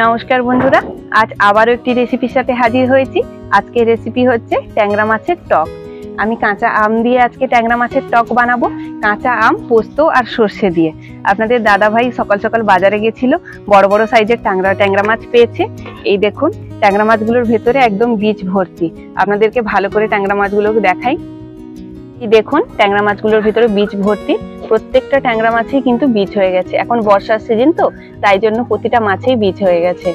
নমস্কার বন্ধুরা, আজ আবারও একটি রেসিপির সাথে হাজির হয়েছি। আজকে রেসিপি হচ্ছে ট্যাংরা মাছের টক। আমি কাঁচা আম দিয়ে আজকে ট্যাংরা মাছের টক বানাবো। কাঁচা আম, পোস্ত আর সর্ষে দিয়ে। আপনাদের দাদা ভাই সকাল সকাল বাজারে গেছিল, বড় বড় সাইজের ট্যাংরা মাছ পেয়েছে। এই দেখুন, ট্যাংরা মাছগুলোর ভেতরে একদম বীজ ভর্তি। আপনাদেরকে ভালো করে ট্যাংরা মাছগুলোকে দেখাই। এই দেখুন, ট্যাংরা মাছগুলোর ভিতরে বীজ ভর্তি। প্রত্যেকটা ট্যাংরা মাছেই কিন্তু বীজ হয়ে গেছে। এখন বর্ষার সিজন তো, তাই জন্য প্রতিটা মাছেই বীজ হয়ে গেছে।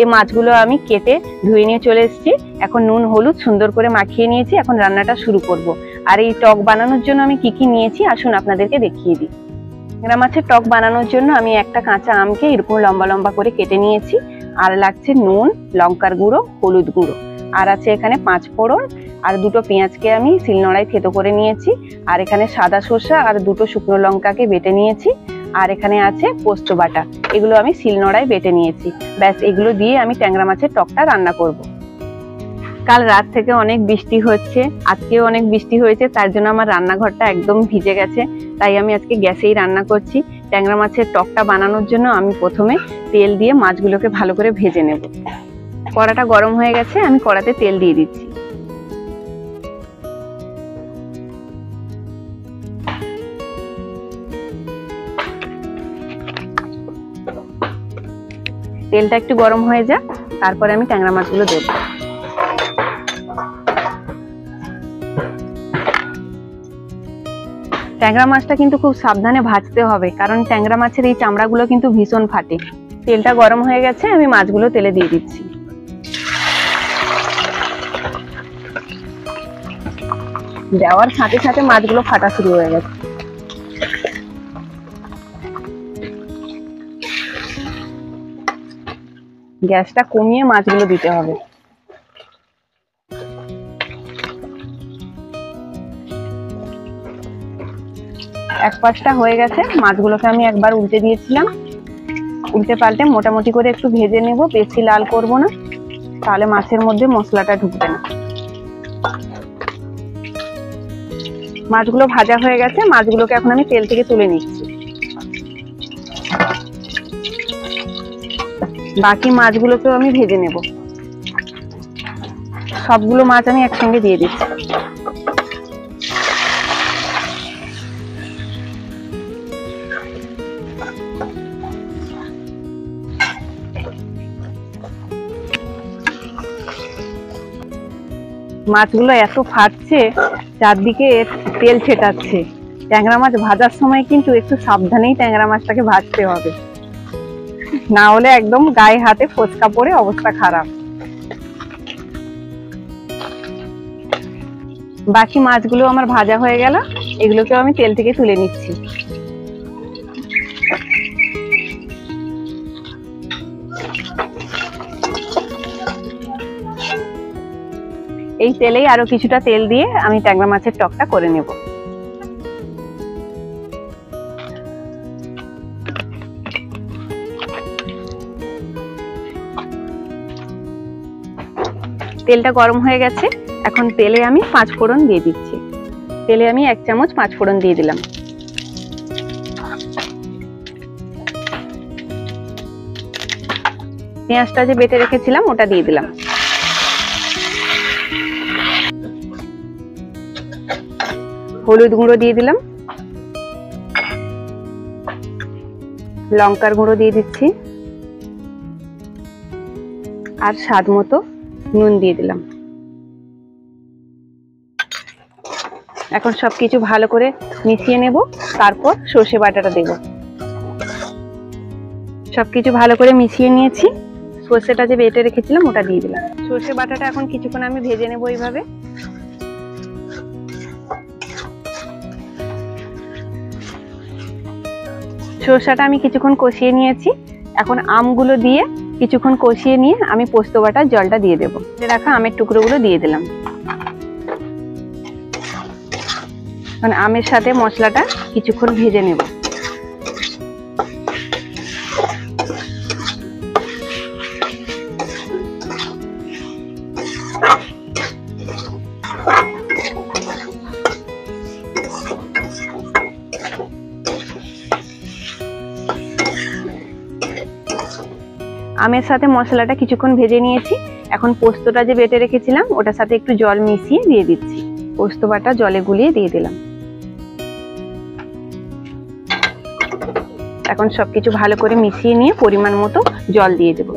এই মাছগুলো আমি কেটে ধুয়ে নিয়ে চলে এসেছি। এখন নুন হলুদ সুন্দর করে মাখিয়ে নিয়েছি। এখন রান্নাটা শুরু করব। আর এই টক বানানোর জন্য আমি কি কি নিয়েছি আসুন আপনাদেরকে দেখিয়ে দিই। ট্যাংরা মাছের টক বানানোর জন্য আমি একটা কাঁচা আমকে এরকম লম্বা লম্বা করে কেটে নিয়েছি। আর লাগছে নুন, লঙ্কার গুঁড়ো, হলুদ গুঁড়ো, আর আছে এখানে 5 ফোড়ন, আর দুটো পেঁয়াজকে আমি শিলনোড়ায় থেতো করে নিয়েছি। আর এখানে সাদা সরষা আর দুটো শুকনো লঙ্কাকে বেটে নিয়েছি। আর এখানে আছে পোস্ত বাটা, এগুলো আমি শিলনোড়ায় বেটে নিয়েছি। ব্যাস, এগুলো দিয়ে আমি ট্যাংরা মাছের টকটা রান্না করব। কাল রাত থেকে অনেক বৃষ্টি হচ্ছে, আজকেও অনেক বৃষ্টি হয়েছে, তার জন্য আমার রান্নাঘরটা একদম ভিজে গেছে। তাই আমি আজকে গ্যাসেই রান্না করছি। ট্যাংরা মাছের টকটা বানানোর জন্য আমি প্রথমে তেল দিয়ে মাছগুলোকে ভালো করে ভেজে নেব। কড়াটা গরম হয়ে গেছে, আমি কড়াতে তেল দিয়ে দিচ্ছি। তেলটা একটু গরম হয়ে যাক, তারপরে আমি ট্যাংরা মাছগুলো দেব। ট্যাংরা মাছটা কিন্তু খুব সাবধানে ভাজতে হবে, কারণ ট্যাংরা মাছের এই চামড়াগুলো কিন্তু ভীষণ ফাটে। তেলটা গরম হয়ে গেছে, আমি মাছগুলো তেলে দিয়ে দিচ্ছি। দেওয়ার সাথে সাথে মাছগুলো ফাটা শুরু হয়ে গেছে। গ্যাসটা কমিয়ে মাছগুলো দিতে হবে। এক পাশটা হয়ে গেছে, মাছগুলোকে আমি একবার উল্টে দিয়েছিলাম। উল্টে পাল্টে মোটামুটি করে একটু ভেজে নেব, বেশি লাল করব না, তাহলে মাছের মধ্যে মশলাটা ঢুকবে না। মাছগুলো ভাজা হয়ে গেছে, মাছগুলোকে এখন আমি তেল থেকে তুলে নিচ্ছি। বাকি মাছগুলোকেও আমি ভেজে নেব। সবগুলো মাছ আমি একসঙ্গে দিয়ে দিচ্ছি। মাছগুলো এত ফাটছে, চারদিকে তেল ছেটাচ্ছে। ট্যাংরা মাছ ভাজার সময় কিন্তু একটু সাবধানেই ট্যাংরা মাছটাকে ভাজতে হবে, না হলে একদম গায়ে হাতে ফোসকা পড়ে অবস্থা খারাপ। বাকি মাছগুলো আমার ভাজা হয়ে গেল, এগুলোকেও আমি তেল থেকে তুলে নিচ্ছি। এই তেলেই আরো কিছুটা তেল দিয়ে আমি ট্যাংরা মাছের টকটা করে নেব। তেলটা গরম হয়ে গেছে, এখন তেলে আমি 5 ফোড়ন দিয়ে দিচ্ছি। তেলে আমি 1 চামচ 5 ফোড়ন দিয়ে দিলাম। পেঁয়াজটা যে বেটে রেখেছিলাম ওটা দিয়ে দিলাম। হলুদ গুঁড়ো দিয়ে দিলাম, লঙ্কার গুঁড়ো দিয়ে দিচ্ছি, আর স্বাদ মতো নুন দিয়ে দিলাম। এখন সবকিছু ভালো করে মিশিয়ে নেব, তারপর সর্ষে বাটাটা দেব। সবকিছু ভালো করে মিশিয়ে নিয়েছি, সর্ষেটা যে বেটে রেখেছিলাম ওটা দিয়ে দিলাম। সর্ষে বাটাটা এখন কিছুক্ষণ আমি ভেজে নেব এইভাবে। সর্ষেটা আমি কিছুক্ষণ কষিয়ে নিয়েছি। এখন আমগুলো দিয়ে কিছুক্ষণ কষিয়ে নিয়ে আমি পোস্ত বাটার জলটা দিয়ে দেবো। রাখা আমের টুকরোগুলো দিয়ে দিলাম। মানে আমের সাথে মশলাটা কিছুক্ষণ ভেজে নেব। আমের সাথে মশলাটা কিছুক্ষণ ভেজে নিয়েছি। এখন পোস্তটা যে বেটে রেখেছিলাম ওটার সাথে একটু জল মিশিয়ে দিয়ে দিচ্ছি। পোস্ত বাটা জলে গুলিয়ে দিয়ে দিলাম। এখন সবকিছু ভালো করে মিশিয়ে নিয়ে পরিমাণ মতো জল দিয়ে দেব।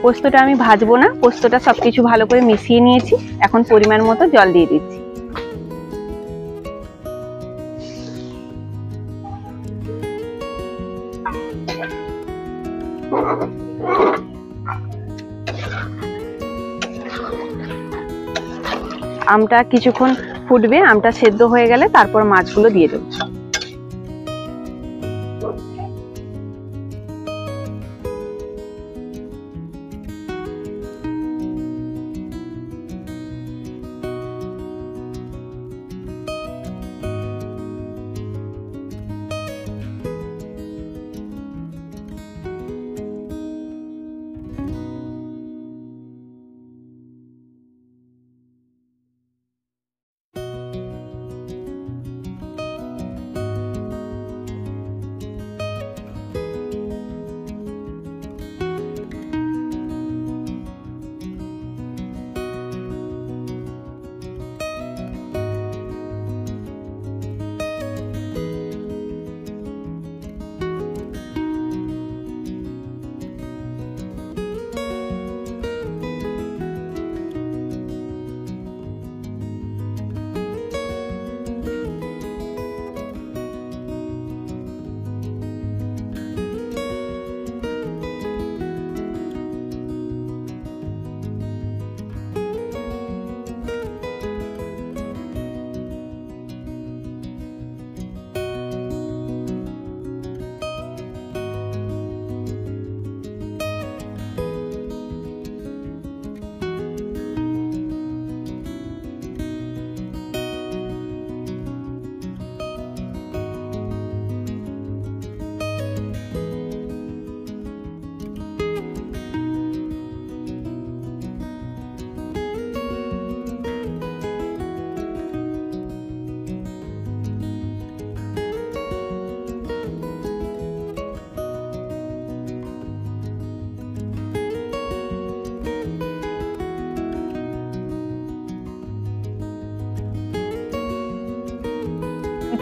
পোস্তটা আমি ভাজবো না, পোস্তটা সবকিছু ভালো করে মিশিয়ে নিয়েছি। এখন পরিমাণ মতো জল দিয়ে দিচ্ছি। আমটা কিছুক্ষণ ফুটবে, আমটা সেদ্ধ হয়ে গেলে তারপর মাছগুলো দিয়ে দেব।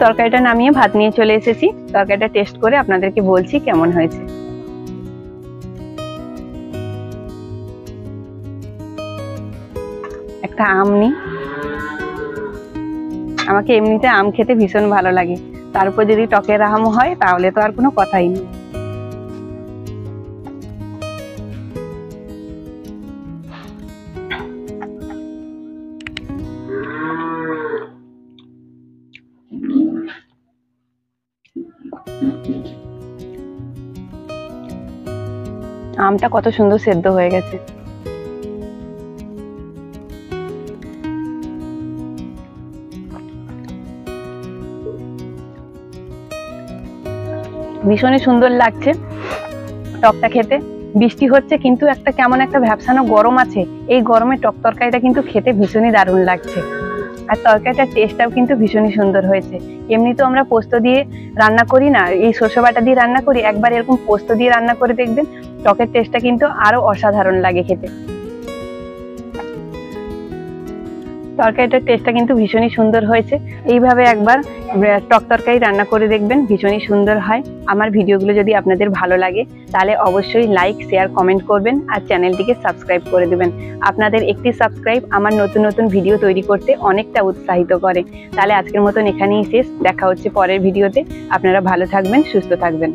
তরকারিটা নামিয়ে ভাত নিয়ে চলে এসেছি। তরকারিটা টেস্ট করে আপনাদেরকে বলছি কেমন হয়েছে। একটা আম নি, আমাকে এমনিতে আম খেতে ভীষণ ভালো লাগে, তারপর যদি টকের আম হয় তাহলে তো আর কোনো কথাই নেই। আমটা কত সুন্দর সেদ্ধ হয়ে গেছে। ভীষণই সুন্দর লাগছে টকটা খেতে। বৃষ্টি হচ্ছে কিন্তু একটা কেমন একটা ভ্যাপসানো গরম আছে, এই গরমে টক তরকারিটা কিন্তু খেতে ভীষণই দারুণ লাগছে। আর তরকারিটার টেস্টটাও কিন্তু ভীষণই সুন্দর হয়েছে। এমনি তো আমরা পোস্ত দিয়ে রান্না করি না, এই সরষে বাটা দিয়ে রান্না করি, একবার এরকম পোস্ত দিয়ে রান্না করে দেখবেন, টকের টেস্টটা কিন্তু আরো অসাধারণ লাগে খেতে। তরকারিটার টেস্টটা কিন্তু ভীষণই সুন্দর হয়েছে। এইভাবে একবার টক তরকারি রান্না করে দেখবেন, ভীষণই সুন্দর হয়। আমার ভিডিওগুলো যদি আপনাদের ভালো লাগে তাহলে অবশ্যই লাইক, শেয়ার, কমেন্ট করবেন আর চ্যানেলটিকে সাবস্ক্রাইব করে দেবেন। আপনাদের একটি সাবস্ক্রাইব আমার নতুন নতুন ভিডিও তৈরি করতে অনেকটা উৎসাহিত করে। তাহলে আজকের মতন এখানেই শেষ, দেখা হচ্ছে পরের ভিডিওতে। আপনারা ভালো থাকবেন, সুস্থ থাকবেন।